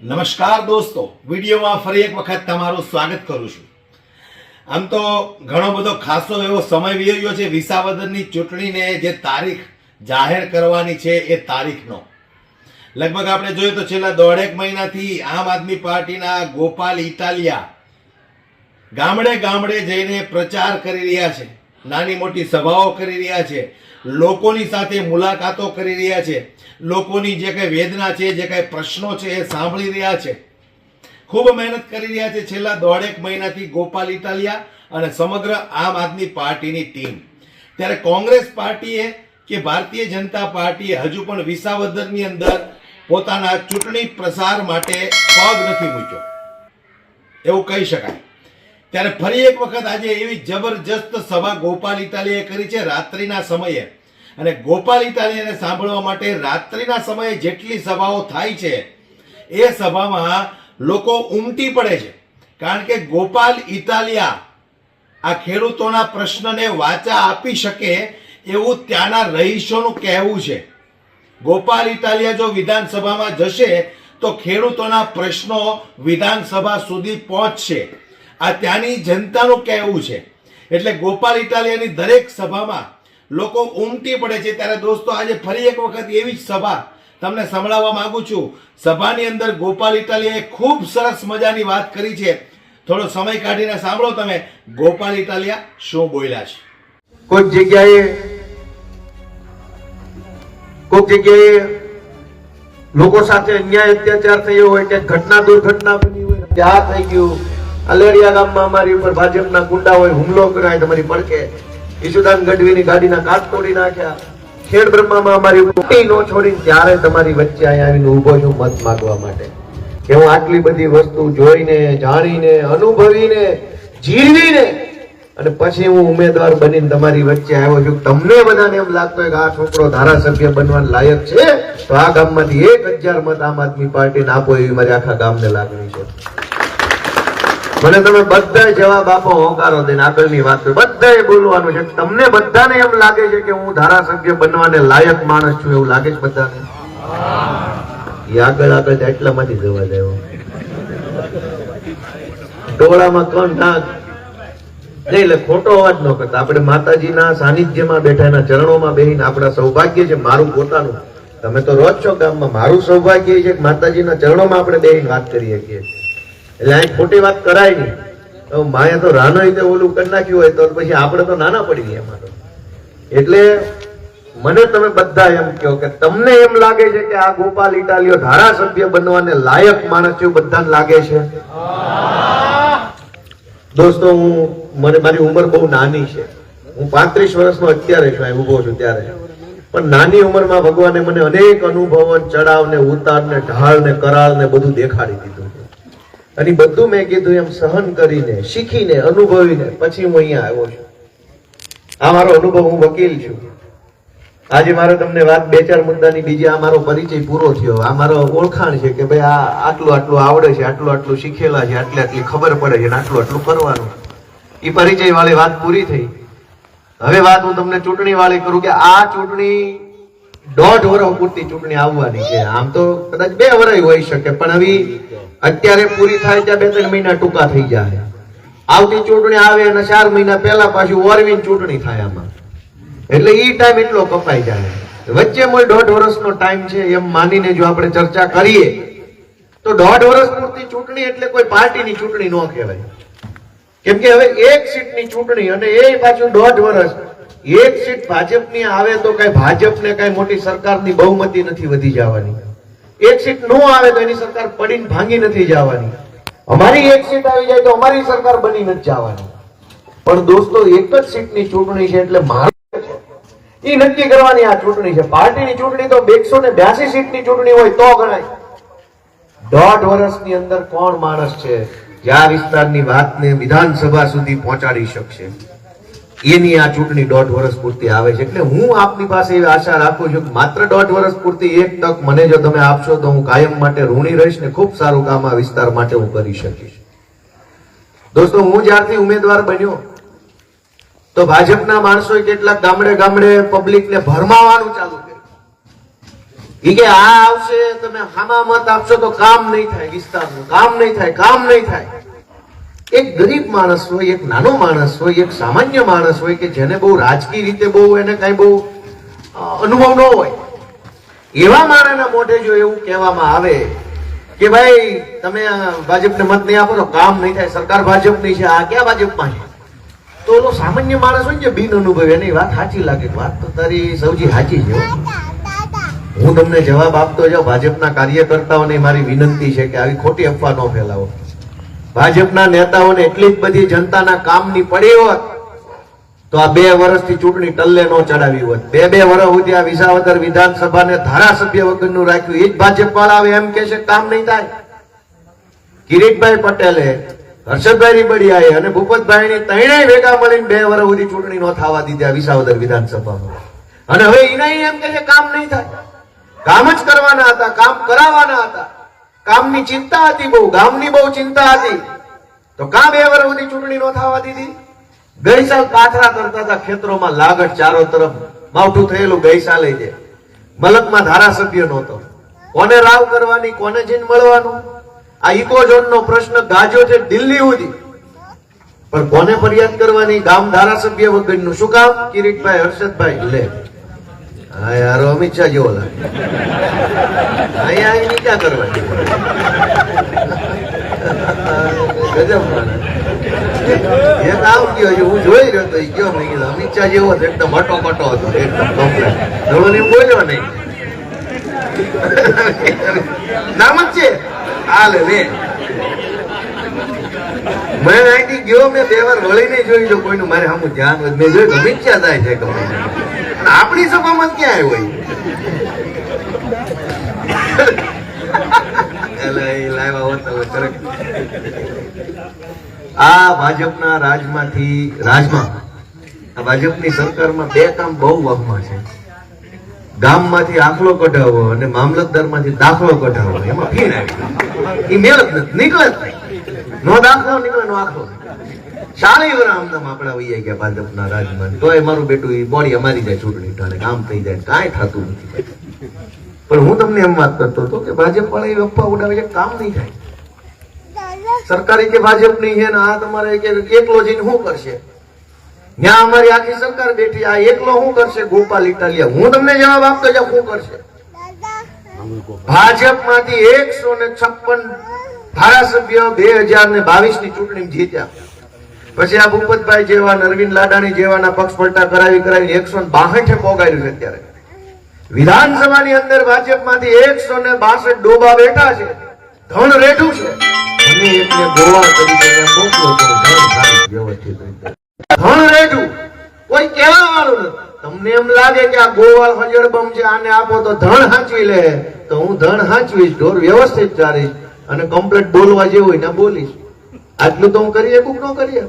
નમસ્કાર દોસ્તો, વિડીયોમાં ફરી એક વખત તમારું સ્વાગત કરું છું. આમ તો ઘણો બધો ખાસો એવો સમય વી ગયો છે વિસાવદરની ચૂંટણીને જે તારીખ જાહેર કરવાની છે એ તારીખનો. લગભગ આપણે જોઈએ તો છેલ્લા દોઢેક મહિનાથી આમ આદમી પાર્ટીના ગોપાલ ઇટાલિયા ગામડે ગામડે જઈને પ્રચાર કરી રહ્યા છે, નાની મોટી સભાઓ કરી રહ્યા છે, લોકોની સાથે મુલાકાતો કરી રહ્યા છે, લોકોની જે કઈ વેદના છે, જે કઈ પ્રશ્નો છે એ સાંભળી રહ્યા છે. ખૂબ મહેનત કરી રહ્યા છે છેલ્લા દોઢેક મહિનાથી ગોપાલ ઇટાલિયા અને સમગ્ર આમ આદમી પાર્ટીની ટીમ. ત્યારે કોંગ્રેસ પાર્ટીએ કે ભારતીય જનતા પાર્ટીએ હજુ પણ વિસાવદરની અંદર પોતાના ચૂંટણી પ્રસાર માટે પગ નથી મૂક્યો એવું કહી શકાય. ત્યારે ફરી એક વખત આજે એવી જબરજસ્ત સભા ગોપાલ ઇટાલિયાએ કરી છે રાત્રિના સમયે. અને ગોપાલ ઇટાલિયાને સાંભળવા માટે રાત્રિના સમયે જેટલી સભાઓ થાય છે એ સભામાં લોકો ઉમટી પડે છે, કારણ કે ગોપાલ ઇટાલિયા આ ખેડૂતોના પ્રશ્નને વાચા આપી શકે એવું ત્યાંના રહીશોનું કહેવું છે. ગોપાલ ઇટાલિયા જો વિધાનસભામાં જશે તો ખેડૂતોના પ્રશ્નો વિધાનસભા સુધી પહોંચશે, આ ત્યાંની જનતાનું કહેવું છે. એટલે ગોપાલ ઇટાલિયાની દરેક સભામાં લોકો ઉમટી પડે છે. ત્યારે દોસ્તો આજે ફરી એક વખત એવી જ સભા તમને સંભળાવવા માંગુ છું. સભાની અંદર ગોપાલ ઇટાલિયાએ ખૂબ સરસ મજાની વાત કરી છે. થોડો સમય કાઢીને સાંભળો તમે ગોપાલ ઇટાલિયા શું બોલ્યા છે. કોઈક જગ્યાએ લોકો સાથે અન્યાય અત્યાચાર થયો હોય કે ઘટના દુર્ઘટના બની હોય, ત્યાં થઈ ગયું. અલેરિયા ગામમાં અમારી ઉપર ભાજપના ગુંડાઓએ હુમલો કર્યો તમારી પડકે. ઈશુદાન ગઢવીની ગાડીના કાચ તોડી નાખ્યા. ખેડ બ્રહ્મામાં અમારી ઉપર નો છોડીને ત્યારે તમારી વચ્ચે અહીંયા આવીને ઉભો છું મત માંગવા માટે કે હું આટલી બધી વસ્તુ જોઈને, જાણીને, અનુભવીને, જીરવીને અને પછી હું ઉમેદવાર બનીને તમારી વચ્ચે આવ્યો છું. તમને બધાને એમ લાગતો હોય કે આ છોકરો ધારાસભ્ય બનવા લાયક છે તો આ ગામમાંથી 1000 મત આમ આદમી પાર્ટીને આપો એવી મારી આખા ગામને લાગણી છે. મને તમે બધા જવાબ આપો હોંકારો દઈને. આગળની વાત બધાએ બોલવાનું છે. તમને બધાને એમ લાગે છે કે હું ધારાસભ્ય બનવાને લાયક માણસ છું એવું લાગે છે બધાને? આગળ એટલામાંથી જવા દેવો. ટોળામાં કોણ નાક નહીં, એટલે ખોટો અવાજ ન કરતા. આપણે માતાજીના સાનિધ્યમાં બેઠા, એના ચરણોમાં બેહીને આપણા સૌભાગ્ય છે. મારું પોતાનું, તમે તો રોજ છો ગામમાં, મારું સૌભાગ્ય છે કે માતાજીના ચરણોમાં આપણે બેહીને વાત કરી શકીએ. એટલે અહીં ખોટી વાત કરાય નહીં. માએ તો રાનો રીતે ઓલું કરી નાખ્યું હોય તો પછી આપણે તો નાના પડી ગયા એમાં. એટલે મને તમે બધા એમ કહો કે તમને એમ લાગે છે કે આ ગોપાલ ઇટાલિયો ધારાસભ્ય બનવાને લાયક માણસ છે, બધાને લાગે છે? દોસ્તો, મારી ઉંમર બહુ નાની છે. હું 35 વર્ષનો અત્યારે છું, અહીં ઉભો છું ત્યારે. પણ નાની ઉંમરમાં ભગવાને મને અનેક અનુભવો, ચડાવ ને ઉતાર ને ઢાળ ને કરાળ ને બધું દેખાડી દીધું. અને બધું મેં કીધું એમ સહન કરીને, શીખીને, અનુભવીને પછી હું અહીંયા આવ્યો છું. આ મારો અનુભવ. હું વકીલ છું. આજે મારે તમને વાત 2-4 મુદ્દાની બીજી આ મારો પરિચય પૂરો થયો. આ મારો ઓળખાણ છે કે ભાઈ આ આટલું આવડે છે, આટલું શીખેલા છે, આટલી ખબર પડે છે, આટલું કરવાનું. એ પરિચય વાળી વાત પૂરી થઈ. હવે વાત હું તમને ચૂંટણી વાળી કરું કે આ ચૂંટણી 1.5 વર્ષ પૂરતી ચૂંટણી આવવાની છે. આમ તો કદાચ 2 વર્ષ હોઈ શકે, પણ હવે અત્યારે પૂરી થાય ત્યાં 2-3 મહિના ટૂંકા થઈ જાય. આવતી ચૂંટણી આવે અને 4 મહિના પહેલા પાછું ઓરવીન ચૂંટણી થાય આમાં. એટલે ઈ ટાઈમ એટલો કપાઈ જાય. વચ્ચે મોય 1.5 વર્ષનો ટાઈમ છે એમ માનીને જો આપણે ચર્ચા કરીએ તો 1.5 વર્ષ પૂરતી ચૂંટણી એટલે કોઈ પાર્ટીની ચૂંટણી ન કહેવાય. કેમ કે હવે એક સીટની ચૂંટણી અને એ પાછું 1.5 વર્ષ. એક સીટ ભાજપની આવે તો કઈ ભાજપને કઈ મોટી સરકારની બહુમતી નથી વધી જવાની. એક સીટ નો આવે તો એની સરકાર પડીને ભાંગી નથી જવાની. અમારી એક સીટ આવી જાય તો અમારી સરકાર બની નથી જવાની. પણ દોસ્તો, એક જ સીટની ચૂંટણી છે એટલે મારું એ નક્કી કરવાની આ ચૂંટણી છે. પાર્ટીની ચૂંટણી તો 282 સીટની ચૂંટણી હોય તો ગણાય. 1.5 વર્ષની અંદર કોણ માણસ છે જે આ વિસ્તારની વાતને વિધાનસભા સુધી પહોંચાડી શકશે? એની આ ચૂંટણી 1.5 વર્ષ પૂરતી આવે છે. એટલે હું આપની પાસે એવી આશા રાખું છું કે માત્ર 1.5 વર્ષ પૂરતી એક તક મને જો તમે આપશો તો હું કાયમ માટે ઋણી રહીશ ને ખૂબ સારું કામ આ વિસ્તાર માટે હું કરી શકીશ. દોસ્તો, હું જ્યારથી ઉમેદવાર બન્યો તો ભાજપના માણસોએ કેટલાક ગામડે પબ્લિકને ભરમાવાનું ચાલુ કર્યું ઈ કે આ આવશે, તમે હામા મત આપશો તો કામ નહીં થાય, વિસ્તારનું કામ નહીં થાય, કામ નહીં થાય. એક ગરીબ માણસ હોય, એક નાનો માણસ હોય, એક સામાન્ય માણસ હોય કે જેને બહુ રાજકીય રીતે બહુ એને કઈ બહુ અનુભવ ન હોય, એવા માણસના મોઢે જો એવું કહેવામાં આવે કે ભાઈ તમે ભાજપને મત નહીં આપો તો કામ નહીં થાય, સરકાર ભાજપની છે, આ ક્યાં ભાજપમાં છે, તો ઓલો સામાન્ય માણસ હોય ને બિન અનુભવી, એની વાત સાચી લાગે. વાત તો તારી સૌજી સાચી છે. હું તમને જવાબ આપતો જાઉં. ભાજપના કાર્યકર્તાઓને મારી વિનંતી છે કે આવી ખોટી અફવા ન ફેલાવો. ભાજપના નેતાઓને એટલી જ બધી જનતાના કામની પડી હોત તો આ 2 વર્ષથી ચૂંટણી ટલ્લે ન ચડાવી હોત. 2 વર્ષ સુધી આ વિસાવદર વિધાનસભાને ધારાસભ્ય વગરનું રાખ્યું. એ જ ભાજપ વાળા હવે એમ કે છે કામ નહીં થાય. કિરીટભાઈ પટેલે, હર્ષદભાઈ રીબડિયાએ અને ભૂપતભાઈની ત્રણેય ભેગા મળીને 2 વર્ષ સુધી ચૂંટણી ન થવા દીધી આ વિસાવદર વિધાનસભામાં. અને હવે એના એમ કે છે કામ નહીં થાય. કામ જ કરવાના હતા, કામ કરાવવાના હતા. કામની ચિંતા હતી, બહુ ગામની બહુ ચિંતા હતી, તો કામ 2 વર્ષ સુધી ચૂંટણી ન થવા દીધી. ગઈ સાલ પાથરા કરતા હતા ખેતરોમાં, લાગડ ચારો તરફ માવઠું થયેલું. ગઈ સાલે છે મલકમાં ધારાસભ્ય નહોતો. કોને રાવ કરવાની, કોને જઈને મળવાનું? આ ઇકોઝોન નો પ્રશ્ન ગાજો છે દિલ્હી સુધી, પણ કોને ફરિયાદ કરવાની? ગામ ધારાસભ્ય વગરનું. શું કામ? કિરીટભાઈ, હર્ષદભાઈ લે. હા યાર, અમિત શાહ જેવો લાગે. અહીંયા એની ક્યાં કરવાની? ગજબ માણસ. એ કામ ગયો છે, હું જોઈ રહ્યો હતો. ગયો મેં કીધું અમિત શાહ જેવો હતો, એકદમ હટો હતો, એકદમ કમ્પ્લેટ. એમ બોલ્યો નહીં. નામ જ છે હાલ લે. મેં અહીંથી ગયો, મેં 2 વાર વળીને જોઈ લો કોઈનું મારે સામું ધ્યાન હોય. મેં જોયું અમિત શાહ થાય છે ગમે, આપણી સભામાં ક્યાં આવ્યો? આ ભાજપના રાજમાં ભાજપની સરકારમાં 2 કામ બહુ વહમાં છે. ગામમાંથી આખલો કઢાવો અને મામલતદારમાંથી દાખલો કઢાવો. એમાં ફીણ આવી, એ મેળ જ નથી, નીકળે જ નહીં. નો દાખલો નીકળે, નો આખલો. 40 વર્ષ આમદામ આપડા વૈયા ગયા ભાજપના રાજમાં. તોય મારું બેટું એ બોડી અમારી જાય ચૂંટણી ટાણે, કામ થઈ જાય, કાંઈ થતું નથી. પણ હું તમને એમ વાત કરતો હતો કે ભાજપ વાળા એ અફવા ઉડાવે છે કામ નહીં થાય. સરકારી કે ભાજપની છે ને આ તમારે એકલો જઈને શું કરશે? ત્યાં અમારી આખી સરકાર બેઠી, આ એકલો શું કરશે? ગોપાલ ઇટાલિયા. હું તમને જવાબ આપતો જાઉં શું કરશે. ભાજપમાંથી 156 ધારાસભ્ય 2022 ની ચૂંટણી જીત્યા. પછી આ ભૂપતભાઈ જેવા, નરવિન લાડાણી જેવાના પક્ષ પલટા કરાવી 162 પોગાડ્યું છે. અત્યારે વિધાનસભાની અંદર ભાજપમાંથી 162 ડોબા બેઠા છે, ધન રેઠું છે. અને એકને ગોવાળ તરીકે મોકલો તો ધન સારી વ્યવસ્થિત રીતે ધન રેઠું કોઈ કહેવા વાળું નથી. તમને એમ લાગે કે આ ગોવાળ હજરબમ છે, આને આપો તો ધન હાંચવી લે, તો હું ધન હાંચવીશ, ઢોર વ્યવસ્થિત ચાલીશ અને કમ્પ્લીટ બોલવા જેવું હોય ને બોલીશ. આટલું તો હું કરી શકું ન કરી.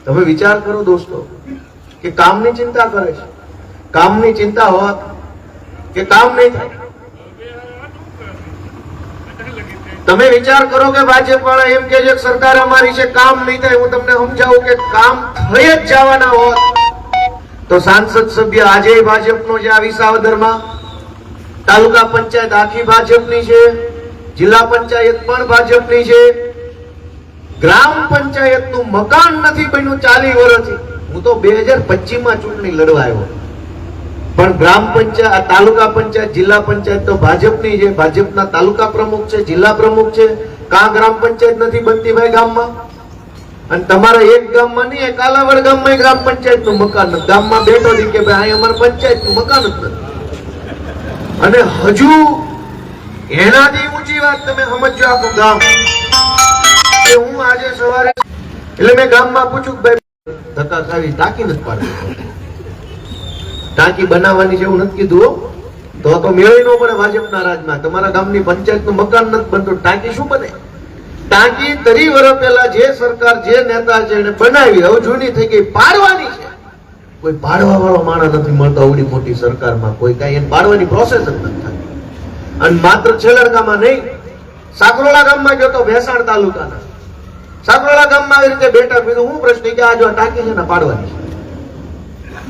તમે વિચાર કરો દોસ્તો કે કામની ચિંતા કરે છે. કામની ચિંતા હોત કે કામ નહીં થાય. તમે વિચાર કરો કે ભાજપ વાળા એમ કે છે સરકાર અમારી છે, કામ નહીં થાય. હું તમને સમજાવું કે કામ થઈ જ જવાના હોત તો સાંસદ સભ્ય આજે ભાજપનો છે. આ વિસાવદરમાં તાલુકા પંચાયત આખી ભાજપની છે, જિલ્લા પંચાયત પણ ભાજપની છે. ગ્રામ પંચાયતનું મકાન નથી બન્યું 40 વર્ષથી. હું તો 2025 માં ચૂંટણી લડવા આવ્યો, પણ ગ્રામ પંચાયત, તાલુકા પંચાયત, જિલ્લા પંચાયત તો ભાજપની છે. ભાજપના તાલુકા પ્રમુખ છે, જિલ્લા પ્રમુખ છે. કાં ગ્રામ પંચાયત નથી બનતી ભાઈ ગામમાં? અને તમારા એક ગામમાં નહીં, કાલાવડ ગામમાં ગ્રામ પંચાયતનું મકાન નથી. ગામમાં બેઠો હતી કે ભાઈ અહીં અમારા પંચાયતનું મકાન જ નથી. અને હજુ એનાથી ઊંચી વાત તમે સમજો આખું ગામ. હું આજે સવારે એટલે મેં ગામમાં પૂછ્યું કે ભાઈ ધક્કા ખાવી ટાંકી નથી પાડતી, ટાંકી બનાવવાની છે એવું નથી કીધું. તો મેળી ન પડે ભાજપના રાજમાં. તમારા ગામની પંચાયતનું મકાન નથી બનતું, ટાંકી શું બને? ટાંકી 30 વર્ષ પહેલા જે સરકાર, જે નેતા છે એને બનાવી, હવે જૂની થઈ ગઈ, પાડવાની છે. કોઈ પાડવા વાળો માણસ નથી મળતો આવડી મોટી સરકારમાં. કોઈ કઈ એને પાડવાની પ્રોસેસ જ નથી થતી. અને માત્ર છેલડગામાં નહીં, સાકરોડા ગામમાં ગયો તો ભેસાણ તાલુકાના સાકરોડા ગામમાં આવી રીતે બેઠા, કીધું હું પ્રશ્ન કે આ જો ટાંકી છે ને પાડવાની છે.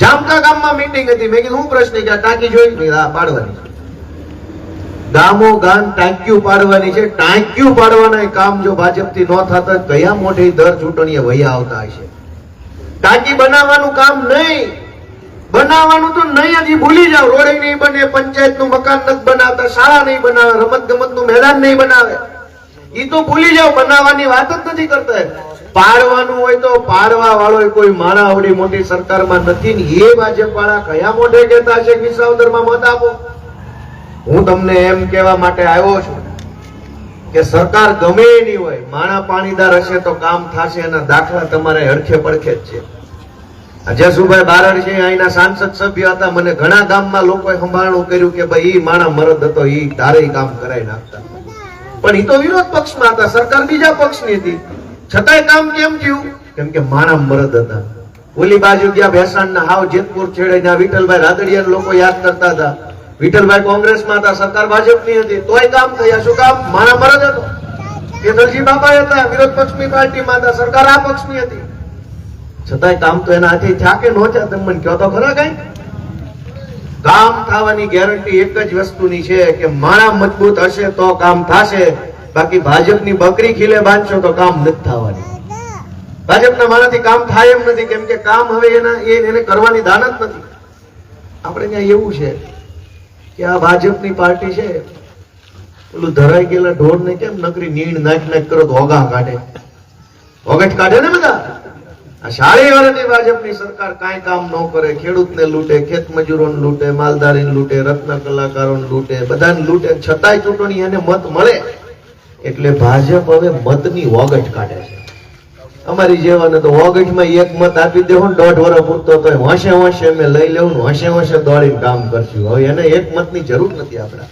જામકા ગામમાં મીટિંગ હતી, મેં કીધું હું પ્રશ્ન કે આ ટાંકી જોઈ, આ પાડવાની છે. ગામો ગામ ટાંક્યું પાડવાની છે. ટાંક્યું પાડવાના કામ જો ભાજપથી ન થતા કયા મોઢે દર ચૂંટણીએ વયા આવતા હશે. ટાંકી બનાવવાનું કામ નહીં, બનાવવાનું તો નહીં, હજી ભૂલી જાવ. રોડ નહીં બને, પંચાયતનું મકાન નથી બનાવતા, શાળા નહીં બનાવે, રમત ગમતનું મેદાન નહીં બનાવે, એ તો ભૂલી જાવ. બનાવવાની વાત જ નથી કરતા. પાડવાનું હોય તો પાડવા વાળો કોઈ માણા આવડી મોટી સરકારમાં નથી ને એ ભાજપ વાળા કયા મોઢે કહેતા છે વિસાવદરમાં મત આપો. હું તમને એમ કહેવા માટે આવ્યો છું કે સરકાર ગમે એની હોય, માણા પાણીદાર હશે તો કામ થશે. એના દાખલા તમારે હરખે પડખે જ છે. જસુભાઈ બારડ છે, અહીંના સાંસદ સભ્ય હતા. મને ઘણા ગામમાં લોકોએ સંભાળણું કર્યું કે ભાઈ ઈ માણા મરદ હતો, ઈ તારે કામ કરાવી નાખતા. પણ ઈ તો વિરોધ પક્ષમાં હતા, સરકાર બીજા પક્ષની હતી, છતાંય કામ કેમ થયું? કેમ કે માણા મરદ હતા. ઓલી બાજુ ગયા ભેસાણના હાવ જેતપુર છેડે, જ્યાં વિઠ્ઠલભાઈ રાદડિયા લોકો યાદ કરતા હતા. વિઠ્ઠલભાઈ કોંગ્રેસમાં હતા, સરકાર ભાજપની હતી, તોય કામ થયા. શું કામ? માણા મરદ હતો. કેતનજી બાબા હતા, વિરોધ પક્ષની પાર્ટીમાં હતા, સરકાર આ પક્ષની હતી, છતાંય કામ તો એના હાથે થયા કે ન થયા? તમે મને કહો તો ખરા. કઈ કામ થવાની ગેરંટી એક જ વસ્તુની છે કે માણા મજબૂત હશે તો કામ થશે. બાકી ભાજપની બકરી ખીલે બાંધશો તો કામ નથી થવાની. ભાજપના માણાથી કામ થાય એમ નથી, કેમ કે કામ હવે એને કરવાની દાન જ નથી. આપણે ત્યાં એવું છે કે આ ભાજપની પાર્ટી છે, પેલું ધરાઈ ગયેલા ઢોર ને કેમ નકરી નીણ નાખ કરો તો હોગા કાઢે, હોગટ કાઢે ને બધા. આ 40 વર્ષની ભાજપની સરકાર કાંઈ કામ ન કરે, ખેડૂતને લૂંટે, ખેત મજૂરોને લૂંટે, માલધારીને લૂંટે, રત્ન કલાકારોને લૂંટે, બધાને લૂંટે, છતાંય ચૂંટણી એને મત મળે એટલે ભાજપ હવે મતની વોગટ કાઢે છે. અમારી જેવાને તો વોગટમાં એક મત આપી દેવો ને 1.5 વર્ષ પૂરતો તો હોશે હોશે અમે લઈ લેવું ને હોશે હોશે દોડીને કામ કરશું. હવે એને એક મતની જરૂર નથી. આપણા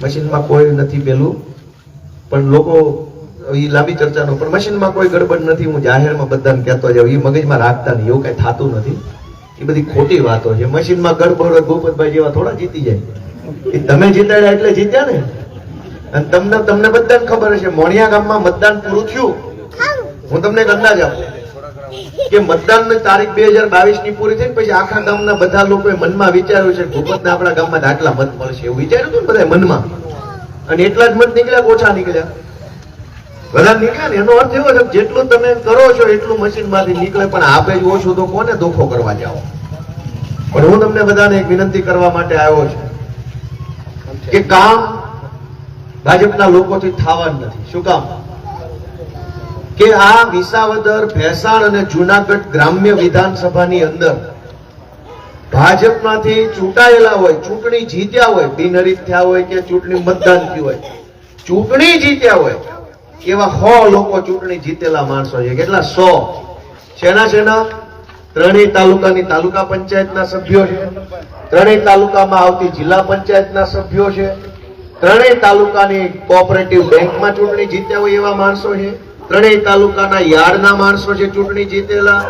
મશીનમાં કોઈ નથી પેલું, પણ લોકો એ લાંબી ચર્ચાનો, પણ મશીનમાં કોઈ ગડબડ નથી. હું જાહેરમાં બધાને કહેતો જાઉં, એ મગજમાં રાખતા નહીં, એવું કઈ થતું નથી. એ બધી ખોટી વાતો છે. મશીનમાં ગડબડ હોય, ભૂપતભાઈ જેવા થોડા જીતી જાય. એ તમે જીતાડ્યા એટલે જીત્યા ને. અને તમને બધાને ખબર હશે, મોણિયા ગામમાં મતદાન પૂરું થયું. હું તમને એક અંદાજ આપું કે મતદાનની તારીખ 2022 ની પૂરી થઈ પછી આખા ગામના બધા લોકોએ મનમાં વિચાર્યું છે ભૂપતને આપણા ગામમાં આટલા મત મળશે, એવું વિચાર્યું હતું ને બધા મનમાં. અને એટલા જ મત નીકળ્યા કે ઓછા નીકળ્યા? બધા નીકળ્યા ને. એનો અર્થ એવો છે જેટલું તમે કરો છો એટલું મશીન માંથી નીકળે, પણ આપે જ ઓછું તો કોને દોખો કરવા જાઓ. પણ હું તમને બધાને એક વિનંતી કરવા માટે આવ્યો છું કે કામ ભાજપના લોકોથી થવા નથી. શું કામ? કે આ વિસાવદર, ભેસાણ અને જુનાગઢ ગ્રામ્ય વિધાનસભાની અંદર ભાજપમાંથી ચૂંટાયેલા હોય, ચૂંટણી જીત્યા હોય, બિનહરીફ થયા હોય કે ચૂંટણી મતદાન થયું હોય, ચૂંટણી જીત્યા હોય એવા 100 લોકો ચૂંટણી જીતેલા માણસો છે. કેટલા? 100. શેના? ત્રણેય તાલુકાની તાલુકા પંચાયતના સભ્યો છે, ત્રણેય તાલુકામાં આવતી જિલ્લા પંચાયતના સભ્યો છે, ત્રણેય તાલુકાની કોઓપરેટિવ બેંકમાં ચૂંટણી જીત્યા હોય એવા માણસો છે, ત્રણેય તાલુકાના યાર્ડના માણસો છે ચૂંટણી જીતેલા,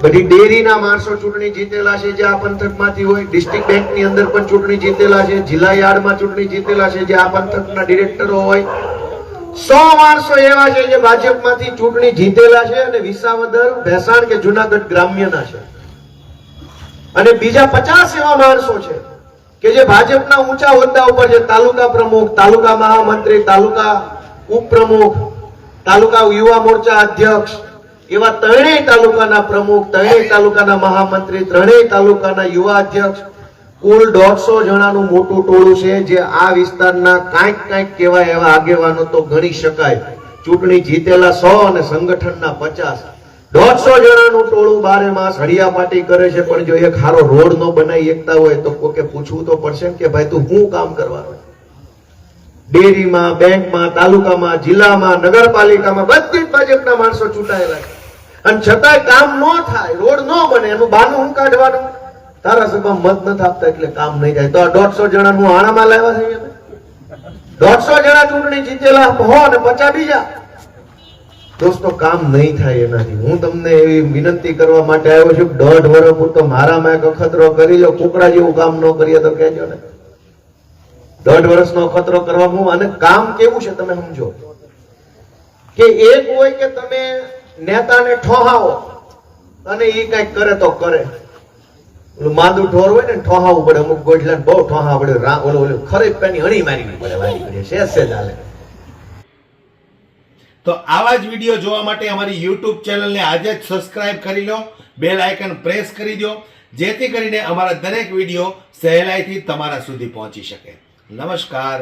બધી ડેરીના માણસો ચૂંટણી જીતેલા છે જે આ પંથકમાંથી હોય, ડિસ્ટ્રિક્ટ બેંકની અંદર પણ ચૂંટણી જીતેલા છે, જિલ્લા યાર્ડમાં ચૂંટણી જીતેલા છે જે આ પંથકના ડિરેક્ટરો હોય. 100 માણસો એવા છે જે ભાજપમાંથી ચૂંટણી જીતેલા છે અને વિસાવદર, ભેસાણ કે જુનાગઢ ગ્રામ્યના છે. અને બીજા 50 એવા માણસો છે કે જે ભાજપના ઊંચા હોદ્દા ઉપર છે, તાલુકા પ્રમુખ, તાલુકા મહામંત્રી, તાલુકા ઉપપ્રમુખ, તાલુકા યુવા મોરચા અધ્યક્ષ, એવા ત્રણેય તાલુકાના પ્રમુખ, ત્રણેય તાલુકાના મહામંત્રી, ત્રણેય તાલુકાના યુવા અધ્યક્ષ, કુલ 150 જણાનું મોટું ટોળું છે જે આ વિસ્તારના કાંઈક કહેવાય એવા આગેવાનો તો ગણી શકાય. ચૂંટણી જીતેલા 100 અને સંગઠનના 50. 150 જણાનું ટોળું 12 માસ હડિયાપાટી કરે છે. પણ જો એક સારો રોડ નો બનાવી એકતા હોય તો કોકે પૂછવું તો પડશે કે ભાઈ તું શું કામ કરવાનું? ડેરીમાં, બેંકમાં, તાલુકામાં, જિલ્લામાં, નગરપાલિકામાં બધી જ ભાજપના માણસો ચૂંટાયેલા છે. અને છતાંય કામ ન થાય, રોડ ન બને, એનું બાનું હું કાઢવાનું? ધારાસભા મત નથી આપતા એટલે કામ નહીં થાય. તો આ 150 જણાનું આણામાં લાવ્યા છે. 150 જણા ચૂંટણી જીતેલા 100 અને 50 બીજા. દોસ્તો કામ નહીં થાય એનાથી. હું તમને એવી વિનંતી કરવા માટે આવ્યો છું, 1.5 વર્ષ પૂરતો મારામાં એક અખતરો કરી લો. કુકડા જેવું કામ ન કરીએ તો કહેજો ને. 1.5 વર્ષનો અખતરો કરવામાં. અને કામ કેવું છે તમે સમજો કે એક હોય કે તમે નેતાને ઠોહાવો અને એ કઈક કરે તો કરે, ઓલું માદું ઢોર હોય ને ઠોહાવું પડે, અમુક ગોઠલાને બહુ ઠોહાવું પડે, ઓલું ખરી પેની અણી મારી પડે, વારી પડે, સેજ હાલે. તો આવા જ વિડીયો જોવા માટે અમારી YouTube ચેનલને આજે જ સબસ્ક્રાઇબ કરી લો, બેલ આઇકન પ્રેસ કરી દો, જેથી કરીને અમારા દરેક વિડીયો સહેલાઈથી તમારા સુધી પહોંચી શકે. નમસ્કાર.